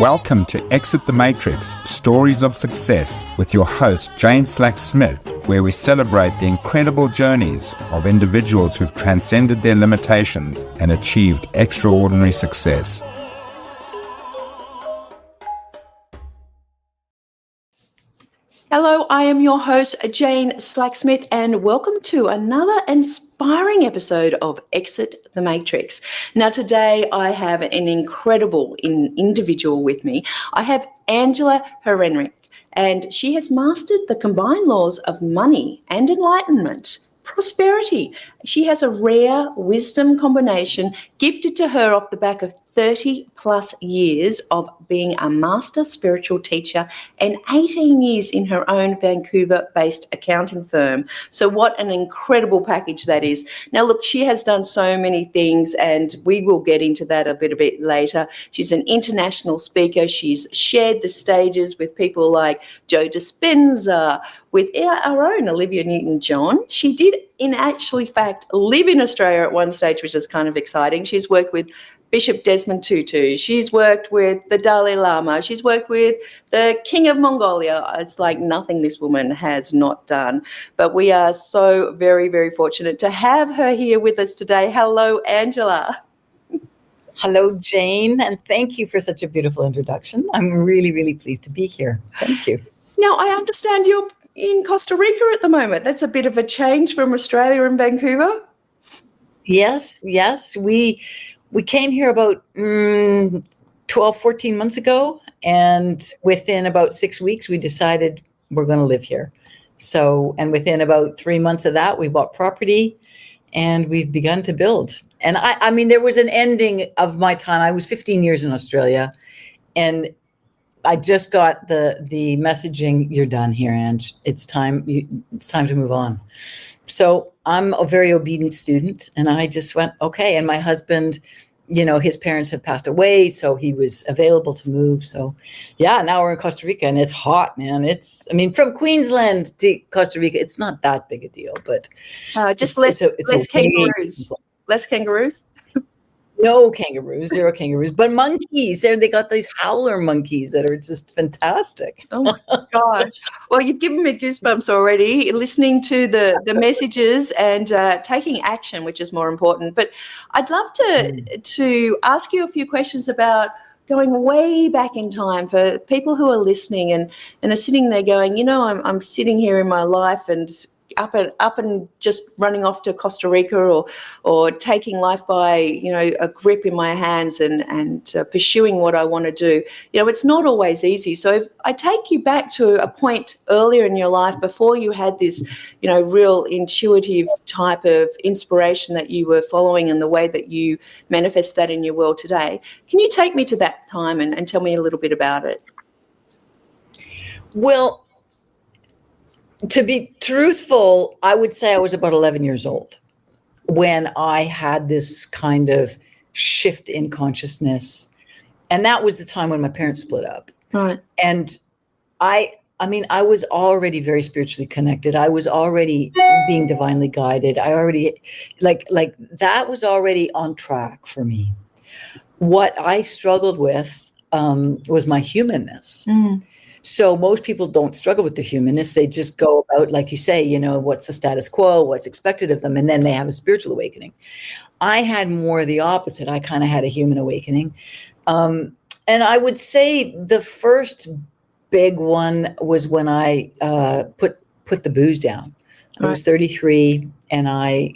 Welcome to Exit the Matrix, Stories of Success, with your host, Jane Slack-Smith, where we celebrate the incredible journeys of individuals who've transcended their limitations and achieved extraordinary success. Hello, I am your host, Jane Slack-Smith, and welcome to another inspiring episode of Exit the Matrix. Now, today I have an incredible individual with me. I have Angela Hryniuk, and she has mastered the combined laws of money and enlightenment, prosperity. She has a rare wisdom combination gifted to her off the back of 30 plus years of being a master spiritual teacher and 18 years in her own Vancouver-based accounting firm. So what an incredible package that is. Now, look, she has done so many things, and we will get into that a bit later. She's an international speaker. She's shared the stages with people like Joe Dispenza, with our own Olivia Newton-John. She did, in actually fact, live in Australia at one stage, which is kind of exciting. She's worked with Bishop Desmond Tutu. She's worked with the Dalai Lama. She's worked with the King of Mongolia. It's like nothing this woman has not done. But we are so very, very fortunate to have her here with us today. Hello, Angela. Hello, Jane, and thank you for such a beautiful introduction. I'm really, really pleased to be here. Thank you. Now, I understand you're in Costa Rica at the moment. That's a bit of a change from Australia and Vancouver. Yes. We came here about 12, 14 months ago, and within about 6 weeks, we decided we're going to live here. So, and within about 3 months of that, we bought property and we've begun to build. And I mean, there was an ending of my time. I was 15 years in Australia, and I just got the messaging, you're done here, Ange. It's time to move on. So I'm a very obedient student, and I just went, okay. And my husband, you know, his parents had passed away, so he was available to move. So yeah, now we're in Costa Rica, and it's hot, man. From Queensland to Costa Rica, it's not that big a deal, but just less kangaroos. Less kangaroos? No kangaroos, zero kangaroos, but monkeys. They got these howler monkeys that are just fantastic. Oh my gosh. Well, you've given me goosebumps already, listening to the messages and taking action, which is more important. But I'd love to ask you a few questions about going way back in time for people who are listening and are sitting there going, you know, I'm sitting here in my life and up and just running off to Costa Rica or taking life by, you know, a grip in my hands and pursuing what I want to do. You know, it's not always easy. So if I take you back to a point earlier in your life before you had this, you know, real intuitive type of inspiration that you were following and the way that you manifest that in your world today, can you take me to that time and tell me a little bit about it? Well, to be truthful, I would say I was about 11 years old when I had this kind of shift in consciousness. And that was the time when my parents split up. Right. And I was already very spiritually connected. I was already being divinely guided. I already, like that was already on track for me. What I struggled with was my humanness. Mm. So most people don't struggle with their humanness. They just go about, like you say, you know, what's the status quo, what's expected of them, and then they have a spiritual awakening. I had more the opposite. I kind of had a human awakening. And I would say the first big one was when I put the booze down. I was 33, and I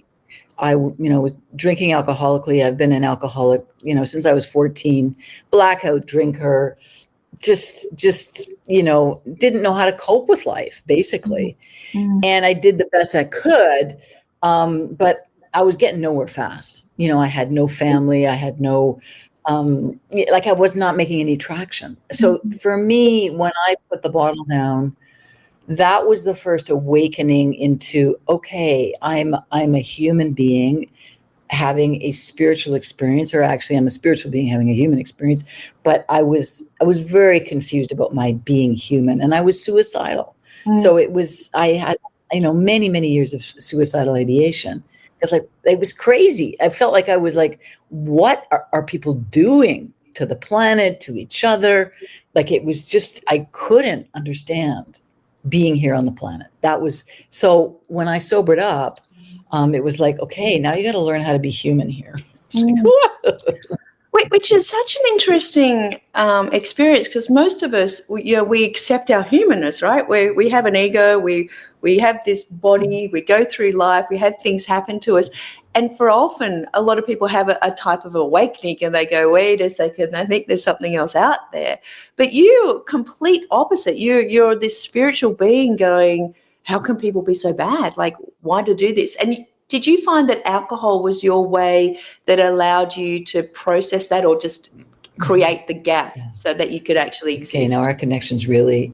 was drinking alcoholically. I've been an alcoholic, you know, since I was 14, blackout drinker, just, you know, didn't know how to cope with life, basically. Mm-hmm. And I did the best I could, but I was getting nowhere fast. You know, I had no family. I had no, I was not making any traction. So for me, when I put the bottle down, that was the first awakening into, okay, I'm a human being having a spiritual experience, or actually I'm a spiritual being having a human experience. But I was very confused about my being human, and I was suicidal. So I had, you know, many, many years of suicidal ideation. It's like, it was crazy. I felt like I was like, what are people doing? to the planet, to each other. Like it was just, I couldn't understand being here on the planet. That was, so when I sobered up, it was like, okay, now you got to learn how to be human here. It's like, whoa. Which is such an interesting experience, because most of us, we accept our humanness, right? We have an ego, we have this body, we go through life, we have things happen to us. And for often, a lot of people have a type of awakening and they go, wait a second, I think there's something else out there. But you, complete opposite. You're this spiritual being going, how can people be so bad? Like, why to do this? And did you find that alcohol was your way that allowed you to process that, or just create the gap so that you could actually exist? Okay, now our connection's really...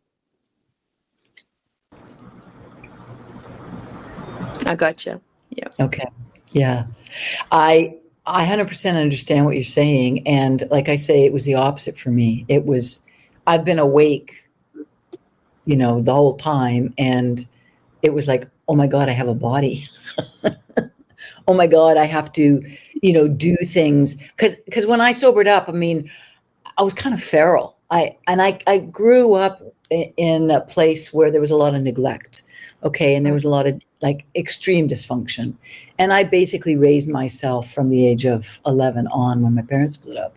I gotcha. Yeah. Okay. Yeah. I 100% understand what you're saying. And like I say, it was the opposite for me. It was, I've been awake, the whole time. And it was like, oh my God, I have a body. Oh my God, I have to, do things. Because when I sobered up, I mean, I was kind of feral. I grew up in a place where there was a lot of neglect. Okay. And there was a lot of like extreme dysfunction. And I basically raised myself from the age of 11 on, when my parents split up.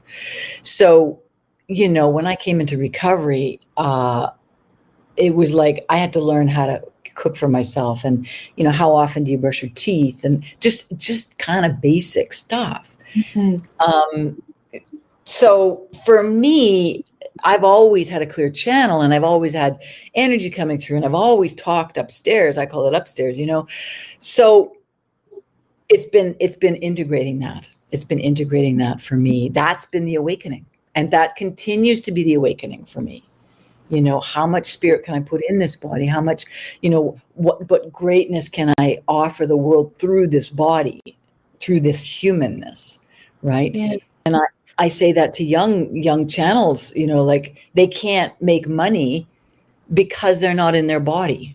So, when I came into recovery, it was like I had to learn how to cook for myself, and how often do you brush your teeth, and just kind of basic stuff. Mm-hmm. So for me, I've always had a clear channel, and I've always had energy coming through, and I've always talked upstairs. I call it upstairs, So it's been integrating that. It's been integrating that for me. That's been the awakening, and that continues to be the awakening for me. How much spirit can I put in this body? How much, what greatness can I offer the world through this body, through this humanness, right? Yeah. And I say that to young channels, like they can't make money because they're not in their body,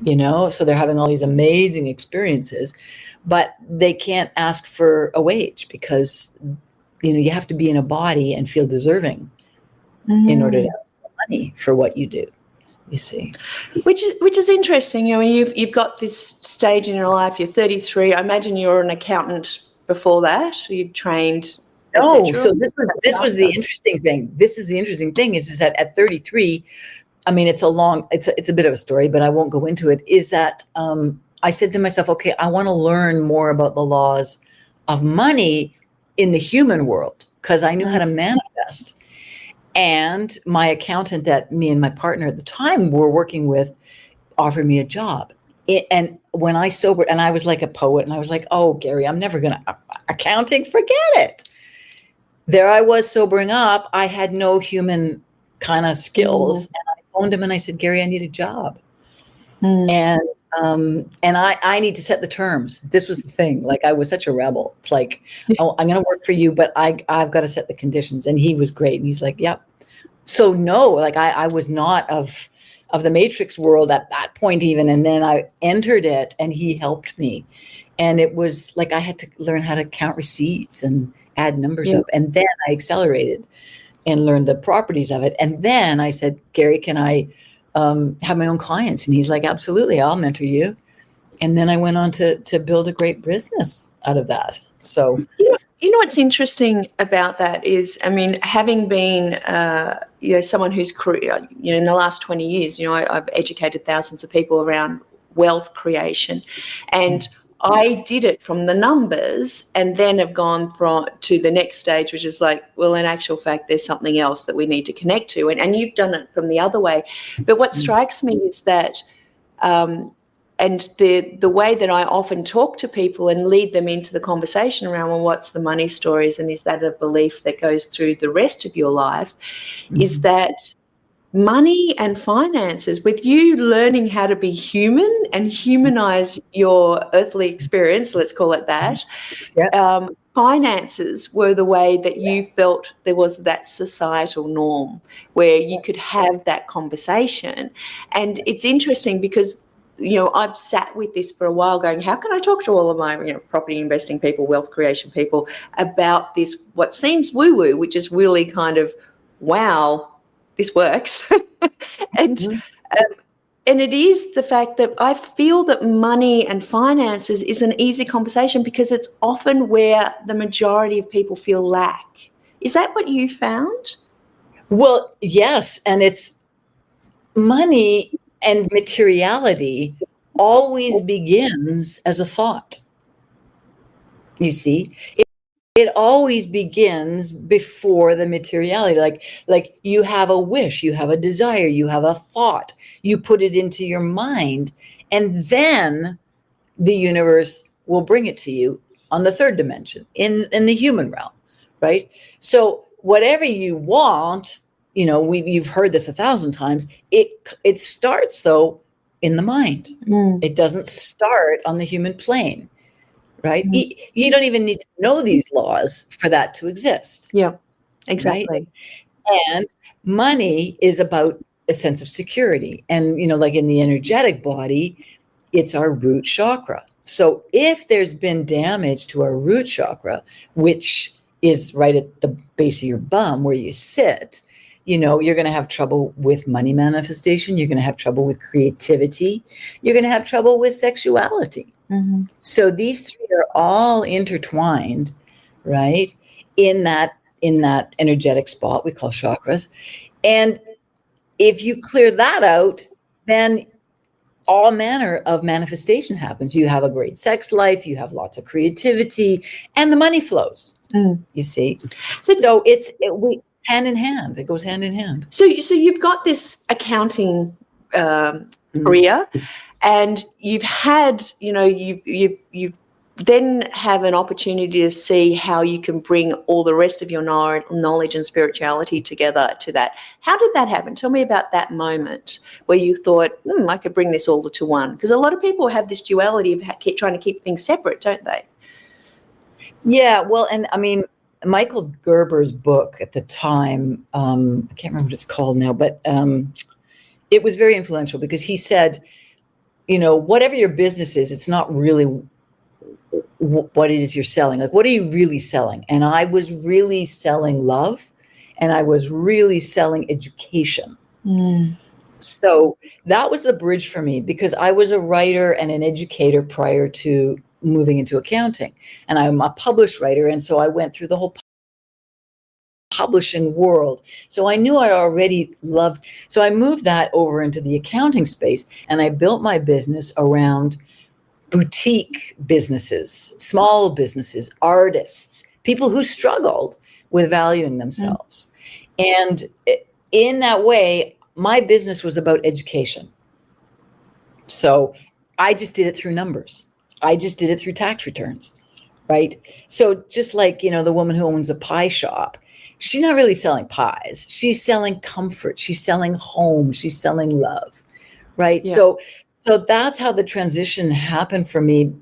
so they're having all these amazing experiences, but they can't ask for a wage because, you have to be in a body and feel deserving in order to ask for money for what you do, you see. Which is interesting. You've got this stage in your life, you're 33. I imagine you're an accountant before that. You trained. Oh, so this was the interesting thing. This is the interesting thing is that at 33, I mean, it's a bit of a story, but I won't go into it, is that I said to myself, okay, I want to learn more about the laws of money in the human world, because I knew how to manifest. And my accountant that me and my partner at the time were working with offered me a job. And when I sobered, and I was like a poet, and I was like, oh, Gary, I'm never going to, accounting, forget it. There I was sobering up. I had no human kind of skills. And I phoned him and I said, Gary, I need a job. And I need to set the terms. This was the thing. Like, I was such a rebel. It's like, oh, I'm going to work for you, but I've got to set the conditions. And he was great. And he's like, yep. So no, like I was not of the matrix world at that point even. And then I entered it and he helped me. And it was like, I had to learn how to count receipts and add numbers up. And then I accelerated and learned the properties of it. And then I said, Gary, can I have my own clients? And he's like, absolutely, I'll mentor you. And then I went on to build a great business out of that. So, what's interesting about that is, I mean, having been, someone who's, in the last 20 years, I've educated thousands of people around wealth creation, and I did it from the numbers, and then have gone to the next stage, which is like, well, in actual fact, there's something else that we need to connect to. And you've done it from the other way. But what strikes me is that, and the way that I often talk to people and lead them into the conversation around, well, what's the money stories, and is that a belief that goes through the rest of your life, is that money and finances, with you learning how to be human and humanize your earthly experience, let's call it that, finances were the way that you felt there was that societal norm where you could have that conversation. And it's interesting because I've sat with this for a while going, how can I talk to all of my, property investing people, wealth creation people about this, what seems woo-woo, which is really kind of, wow, this works. And it is the fact that I feel that money and finances is an easy conversation because it's often where the majority of people feel lack. Is that what you found? Well, yes. And it's money and materiality always begins as a thought. You see, it always begins before the materiality. Like you have a wish, you have a desire, you have a thought, you put it into your mind, and then the universe will bring it to you on the third dimension in the human realm, right? So whatever you want, you've heard this 1,000 times. It starts though in the mind. It doesn't start on the human plane, right? You don't even need to know these laws for that to exist. Yeah, exactly. Right? And money is about a sense of security. And, like in the energetic body, it's our root chakra. So if there's been damage to our root chakra, which is right at the base of your bum where you sit, you're going to have trouble with money manifestation. You're going to have trouble with creativity. You're going to have trouble with sexuality. So these three are all intertwined, right? In that energetic spot we call chakras. And if you clear that out, then all manner of manifestation happens. You have a great sex life, you have lots of creativity, and the money flows. You see? So it's hand in hand. It goes hand in hand. So you've got this accounting career, and you've had, you've then have an opportunity to see how you can bring all the rest of your knowledge and spirituality together to that. How did that happen? Tell me about that moment where you thought, I could bring this all to one. Because a lot of people have this duality of trying to keep things separate, don't they? Yeah, well, and I mean, Michael Gerber's book at the time, I can't remember what it's called now, but it was very influential because he said, whatever your business is, it's not really what it is you're selling. Like, what are you really selling? And I was really selling love, and I was really selling education. So that was the bridge for me because I was a writer and an educator prior to moving into accounting, and I'm a published writer. And so I went through the whole publishing world. So I knew I already loved. So I moved that over into the accounting space, and I built my business around boutique businesses, small businesses, artists, people who struggled with valuing themselves. And in that way, my business was about education. So I just did it through numbers. I just did it through tax returns, right? So just like, the woman who owns a pie shop, she's not really selling pies. She's selling comfort. She's selling home. She's selling love, right? Yeah. So that's how the transition happened for me.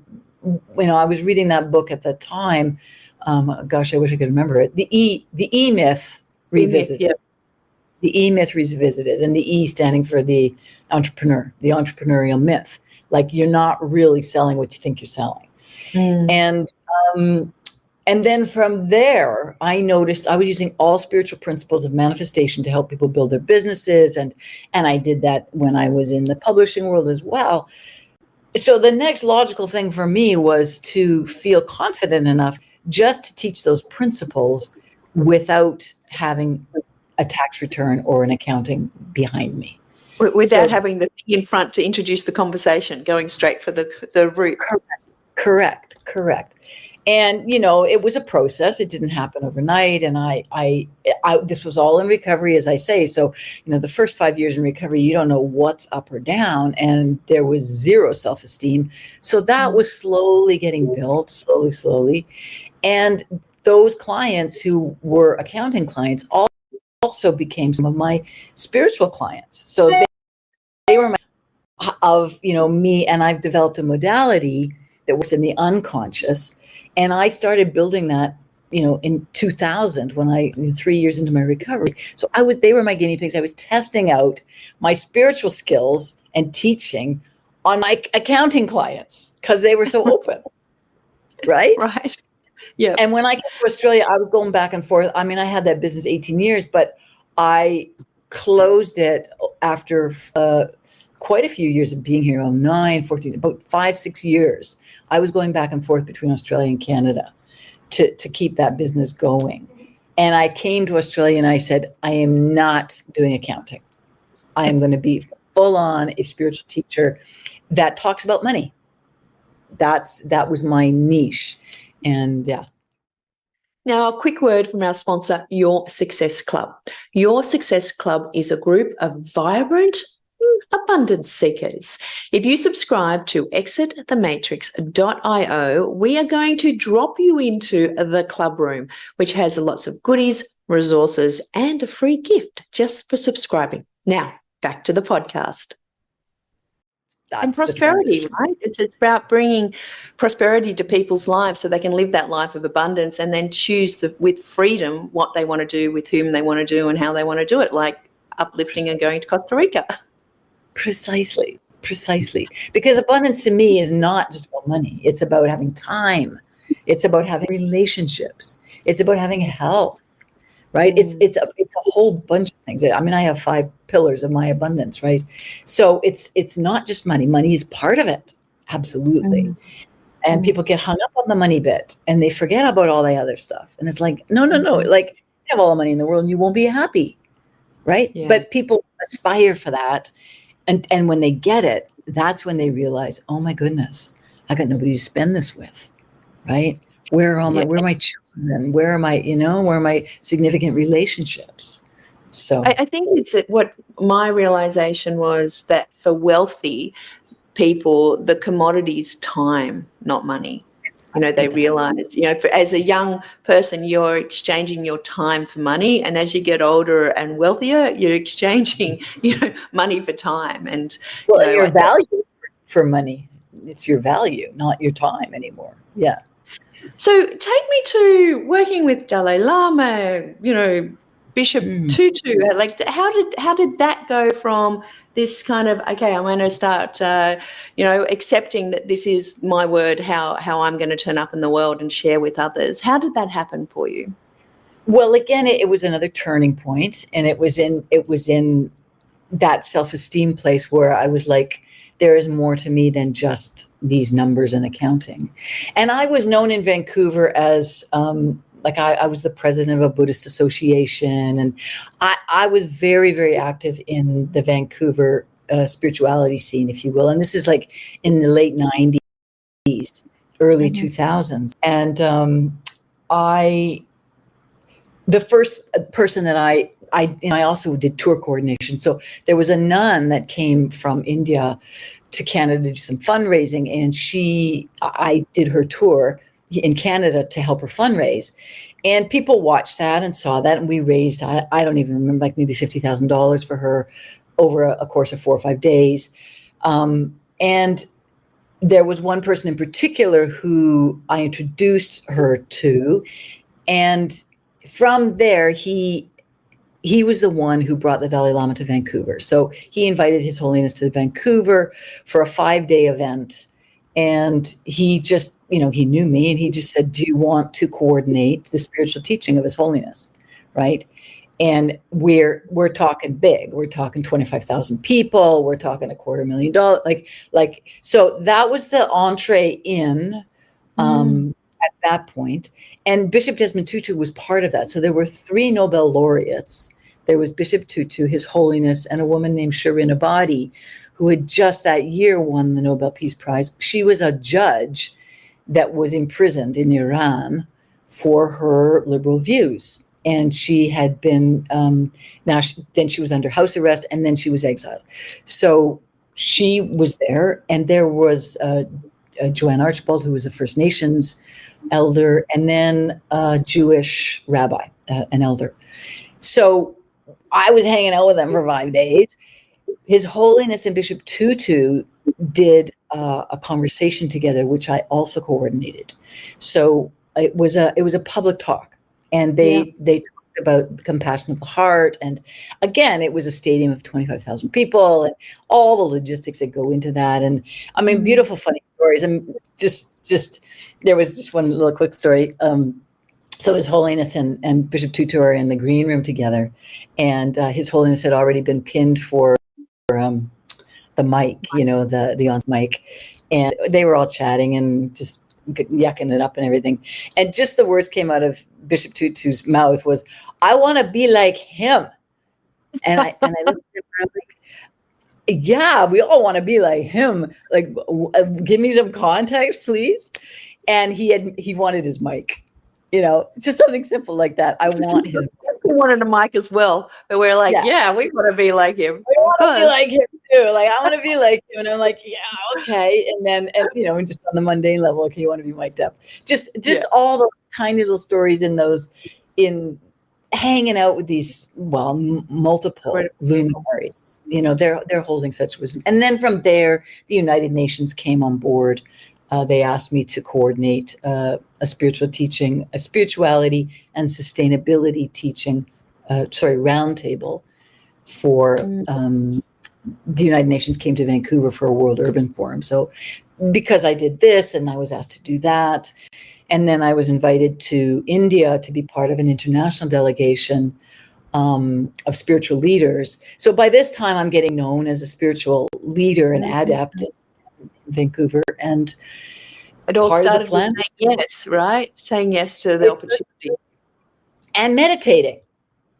I was reading that book at the time. Gosh, I wish I could remember it. The E-Myth Revisited. Yeah. The E-Myth Revisited, and the E standing for the entrepreneur, the entrepreneurial myth. Like, you're not really selling what you think you're selling. And then from there, I noticed I was using all spiritual principles of manifestation to help people build their businesses. And I did that when I was in the publishing world as well. So the next logical thing for me was to feel confident enough just to teach those principles without having a tax return or an accounting behind me. Without having the thing in front to introduce the conversation, going straight for the root. Correct. And, it was a process. It didn't happen overnight. And I this was all in recovery, as I say. So, the first 5 years in recovery, you don't know what's up or down. And there was zero self-esteem. So that was slowly getting built, slowly. And those clients who were accounting clients also became some of my spiritual clients. So they were me, and I've developed a modality that works in the unconscious. And I started building that, in 2000 when 3 years into my recovery. So they were my guinea pigs. I was testing out my spiritual skills and teaching on my accounting clients because they were so open, right? Right. Yeah. And when I came to Australia, I was going back and forth. I mean, I had that business 18 years, but I closed it after quite a few years of being here, 9, 14, about 5, 6 years. I was going back and forth between Australia and Canada to keep that business going. And I came to Australia and I said, I am not doing accounting. I am going to be full on a spiritual teacher that talks about money. That was my niche. And yeah. Now, a quick word from our sponsor, Your Success Club. Your Success Club is a group of vibrant, abundance seekers. If you subscribe to exitthematrix.io, we are going to drop you into the club room, which has lots of goodies, resources, and a free gift just for subscribing. Now, back to the podcast. And prosperity, right? It's about bringing prosperity to people's lives so they can live that life of abundance and then choose with freedom what they want to do, with whom they want to do, and how they want to do it, like uplifting and going to Costa Rica. Precisely. Because abundance to me is not just about money. It's about having time. It's about having relationships. It's about having health. Right? It's a whole bunch of things. I mean, I have 5 pillars of my abundance, right? So it's not just money. Money is part of it. Absolutely. And people get hung up on the money bit and they forget about all the other stuff. And it's like, no. Like, you have all the money in the world and you won't be happy. Right? Yeah. But people aspire for that. And when they get it, that's when they realize, oh my goodness, I got nobody to spend this with. Right? Where are my children? Where are my significant relationships? So I think it's what my realization was, that for wealthy people, the commodity is time, not money. They realize, as a young person, you're exchanging your time for money. And as you get older and wealthier, you're exchanging, money for time. And your value for money. It's your value, not your time anymore. Yeah. So take me to working with Dalai Lama, Bishop Tutu. Like, how did that go from this kind of, okay, I'm going to start, accepting that this is my word, how I'm going to turn up in the world and share with others. How did that happen for you? Well, again, it was another turning point, and it was in that self-esteem place where I was like, there is more to me than just these numbers and accounting. And I was known in Vancouver as, I was the president of a Buddhist association. And I was very, very active in the Vancouver spirituality scene, if you will. And this is like in the late 90s, early 2000s. And the first person that I also did tour coordination. So there was a nun that came from India to Canada to do some fundraising, and I did her tour in Canada to help her fundraise. And people watched that and saw that, and we raised, I don't even remember, like maybe $50,000 for her over a course of 4 or 5 days. And there was one person in particular who I introduced her to, and from there, he was the one who brought the Dalai Lama to Vancouver. So he invited His Holiness to Vancouver for a 5-day event. And he just, he knew me, and he just said, do you want to coordinate the spiritual teaching of His Holiness? Right. And we're talking big. We're talking 25,000 people. We're talking $250,000. So that was the entree in at that point. And Bishop Desmond Tutu was part of that. So there were 3 Nobel laureates. There was Bishop Tutu, His Holiness, and a woman named Shirin Ebadi, who had just that year won the Nobel Peace Prize. She was a judge that was imprisoned in Iran for her liberal views. And she had been, then she was under house arrest, and then she was exiled. So she was there, and there was Joanne Archibald, who was a First Nations elder, and then a Jewish rabbi, an elder. So I was hanging out with them for 5 days. His Holiness and Bishop Tutu did a conversation together, which I also coordinated. So it was a public talk, and they talked about the compassion of the heart. And again, it was a stadium of 25,000 people and all the logistics that go into that. And I mean, beautiful, funny stories. And just there was just one little quick story. So His Holiness and Bishop Tutu are in the green room together, and His Holiness had already been pinned for the mic, the on mic, and they were all chatting and just yucking it up and everything. And just the words came out of Bishop Tutu's mouth was, "I want to be like him." And I looked at him and I'm like, yeah, we all want to be like him. Like, give me some context, please. And he wanted his mic. Just something simple like that. I want his. We wanted a mic as well, but we're like, yeah we want to be like him. I want to be like him too. Like, I want to be like him, and I'm like, yeah, okay. And then, just on the mundane level, okay, you want to be mic'd up. Just all the tiny little stories in hanging out with these multiple luminaries. They're holding such wisdom. And then from there, the United Nations came on board. They asked me to coordinate a spirituality and sustainability teaching, roundtable for the United Nations came to Vancouver for a World Urban Forum. So because I did this and I was asked to do that, and then I was invited to India to be part of an international delegation of spiritual leaders. So by this time, I'm getting known as a spiritual leader and adept in Vancouver, and it all started with saying yes, right? Saying yes to the opportunity and meditating,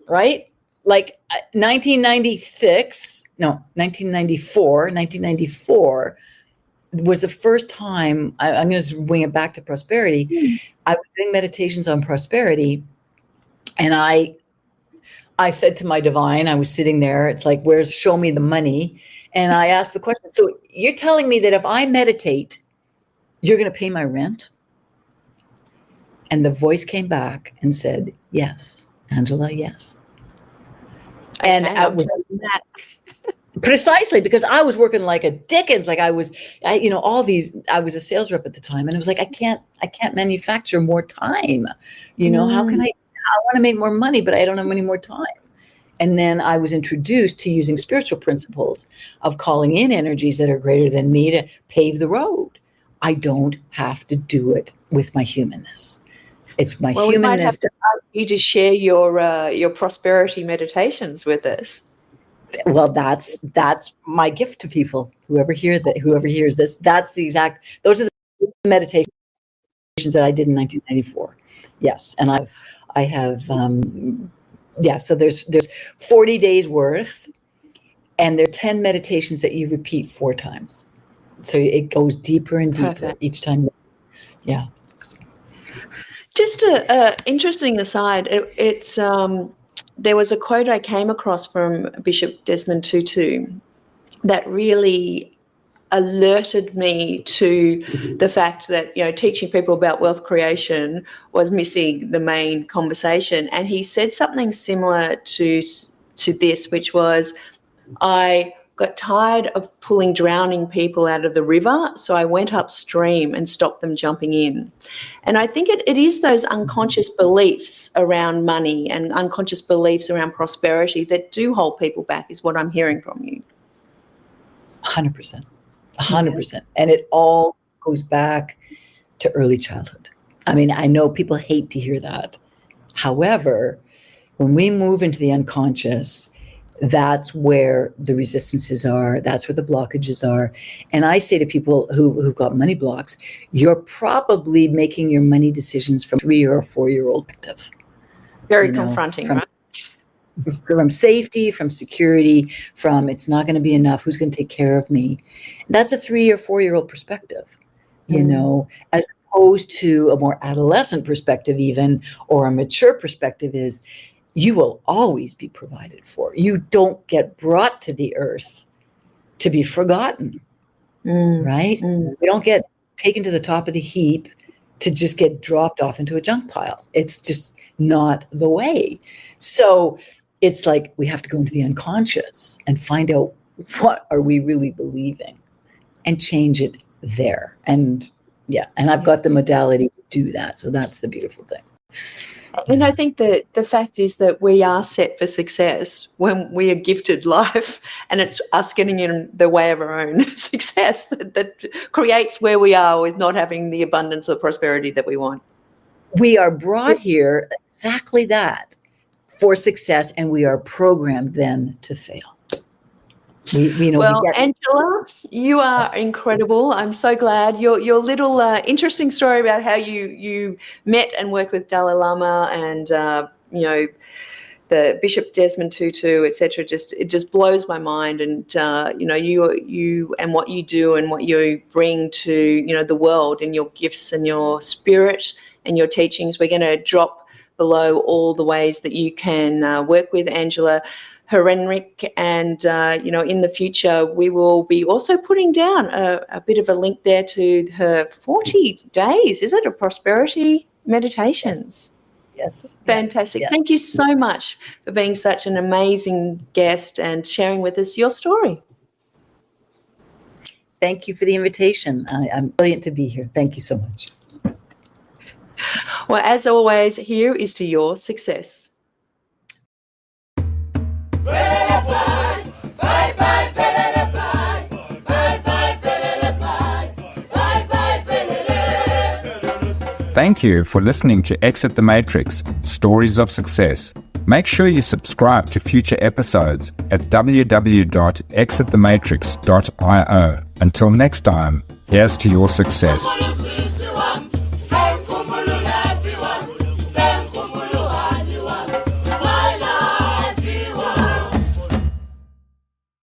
right? Like 1994 was the first time. I'm going to wing it back to prosperity. I was doing meditations on prosperity, and I said to my divine, I was sitting there. It's like, show me the money. And I asked the question, so you're telling me that if I meditate, you're going to pay my rent? And the voice came back and said, yes, Angela, yes. And I was precisely because I was working like a Dickens. Like I was a sales rep at the time. And it was like, I can't manufacture more time. How can I want to make more money, but I don't have any more time. And then I was introduced to using spiritual principles of calling in energies that are greater than me to pave the road. I don't have to do it with my humanness. It's my humanness. We might have to ask you to share your prosperity meditations with us. Well, that's my gift to people. Whoever hears this, those are the meditations that I did in 1994. Yes, and I have. So there's 40 days worth, and there are 10 meditations that you repeat 4 times. So it goes deeper and deeper. Perfect. Each time. Yeah. Just a interesting aside. It's there was a quote I came across from Bishop Desmond Tutu that really alerted me to the fact that teaching people about wealth creation was missing the main conversation. And he said something similar to this, which was, I got tired of pulling drowning people out of the river, so I went upstream and stopped them jumping in. And I think it is those unconscious beliefs around money and unconscious beliefs around prosperity that do hold people back, is what I'm hearing from you. 100%. 100%. And it all goes back to early childhood. I mean, I know people hate to hear that. However, when we move into the unconscious, that's where the resistances are. That's where the blockages are. And I say to people who've got money blocks, you're probably making your money decisions from 3 or 4 year old perspective. Very confronting, right? From safety, from security, from it's not going to be enough, who's going to take care of me? That's a 3 or 4 year old perspective, as opposed to a more adolescent perspective even, or a mature perspective is, you will always be provided for. You don't get brought to the earth to be forgotten, right? We don't get taken to the top of the heap to just get dropped off into a junk pile. It's just not the way. So it's like we have to go into the unconscious and find out what are we really believing and change it there. And I've got the modality to do that. So that's the beautiful thing. And I think that the fact is that we are set for success when we are gifted life, and it's us getting in the way of our own success that creates where we are with not having the abundance or prosperity that we want. We are brought here exactly that, for success, and we are programmed then to fail. Angela, you are incredible. I'm so glad. Your little interesting story about how you met and worked with Dalai Lama and the Bishop Desmond Tutu, etc. It just blows my mind. And you and what you do and what you bring to the world and your gifts and your spirit and your teachings. We're going to drop below all the ways that you can work with Angela Hryniuk, and in the future we will be also putting down a bit of a link there to her 40 days, is it, of prosperity meditations? Yes. Fantastic. Yes. Thank you so much for being such an amazing guest and sharing with us your story. Thank you for the invitation. I'm brilliant to be here. Thank you so much. Well, as always, here is to your success. Thank you for listening to Exit the Matrix, Stories of Success. Make sure you subscribe to future episodes at www.exitthematrix.io. Until next time, here's to your success.